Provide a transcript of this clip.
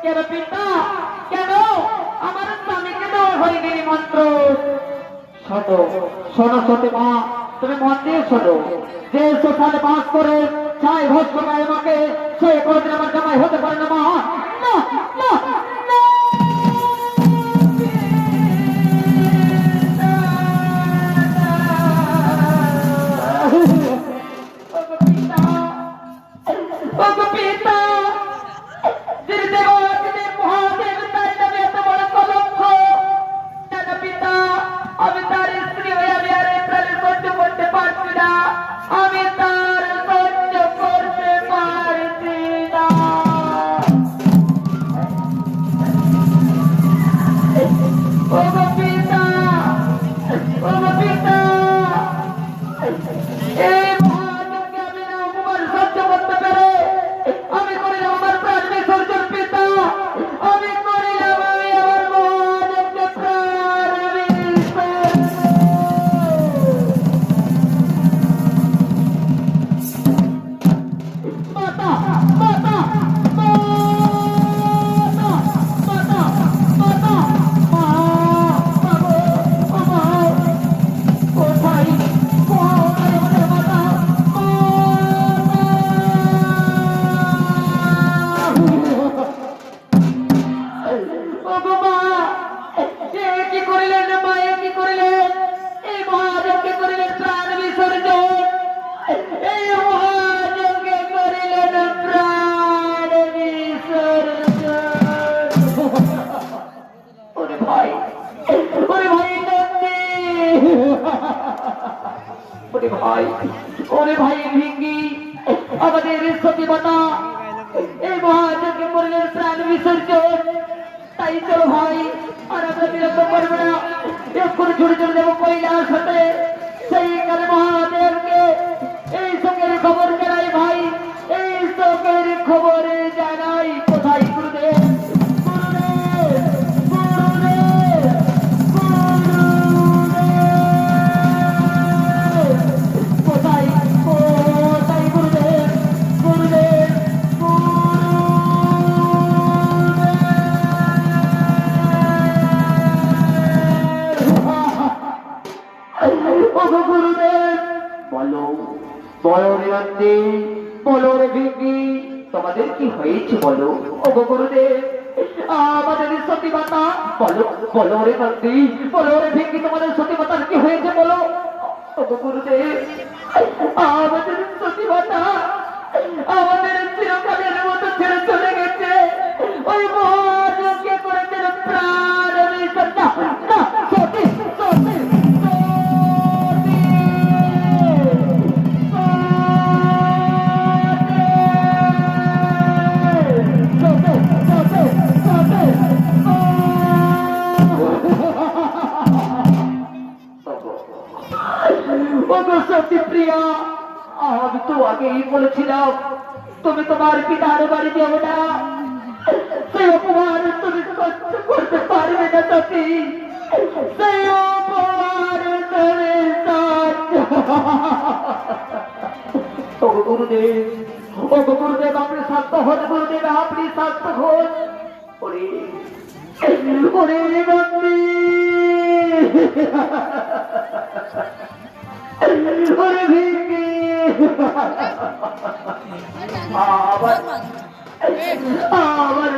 কেন পিতা কেন আমার স্বামীকে দেওয়া হয়নি মন্ত্র? শোনো শোনো সতী মা, তুমি মন দিয়ে শোনো। যে শ্মশানে বাস করে ছাই ভস্ম গায়ে মাকে, সে কোনদিন আমার জামাই হতে পারে না মা। না না না। ওগো পিতা, যিনি দেবতাদের মহাদেব, তার নামে এত বড় কলঙ্ক। জানো পিতা, আমি তার স্ত্রী হয়ে আমি আর এই প্রাণে সহ্য করতে পারছি না। আমি তার সহ্য করতে পারছি না। ওগো পিতা, ওগো পিতা, এই মহাদেবকে আমি না অপমান সহ্য করতে পেরে আমি করিলাম আমার প্রাণ বিসর্জন পিতা। আমি করিলাম আমি আমার মহাদেবকে প্রাণ বিসর্জন। মাতা মাতা মাতা মাতা মাতা মা বাবা বাবা কোথায় কোথায় আমাদের মাতা? ওগো মা, এ কি করিলেন মা, এ কি করিলেন? এই মহাদেবকে করিলেন প্রাণ বিসর্জন, এই মহাদেবকে করিলেন প্রাণ বিসর্জন। ওরে ভাই, ওরে ভাই নন্দী, ওরে ভাই, ওরে ভাই ভিঙ্গি, আমাদের সতীমাতা এই মহাদেবকে করিলেন প্রাণ বিসর্জন। তাই চলো ভাই, আর আমরা বিলম্ব করবো না, এক্ষুনি ছুটে চলে যাবো কৈলাস হতে। সেইখানে মহাদেবকে এই শোকের খবর জানাই ভাই, এই শোকের খবর জানাই। কোথায় গুরুদেব? গুরুদেব গুরুদেব গুরুদেব, কোথায় কোথায় গুরুদেব? গুরুদেব ওগো গুরুদেব, বলো বলো রে নন্দী, বলো রে ভিঙ্গি, তোমাদের কি হয়েছে বলো? ওগো গুরুদেব, আমাদের সতীমাতা, বলো বলো রে নন্দী, বলো রে ভিঙ্গি, তোমাদের সতীমাতার কি হয়েছে বলো? ওগো গুরুদেব, আমাদের সতীমাতা আমাদের চিরকালের মতো ছেড়ে চলে গেছে। ওই মহাদেবকে করেছেন প্রাণ বিসর্জন। না না, সতী সতী সতী প্রিয়া, আমি তো আগেই বলেছিলাম তুমি তোমার পিতার বাড়ি যাবে না। সেই অপমান তুমি সহ্য করতে পারবে না সতী, সেই অপমান তুমি ওগো গুরুদেব, ওগো গুরুদেব, আপনি শান্ত হন গুরুদেব, আপনি শান্ত হন। ওরে ওরে নন্দী, ওরে ভিঙ্গি, আমার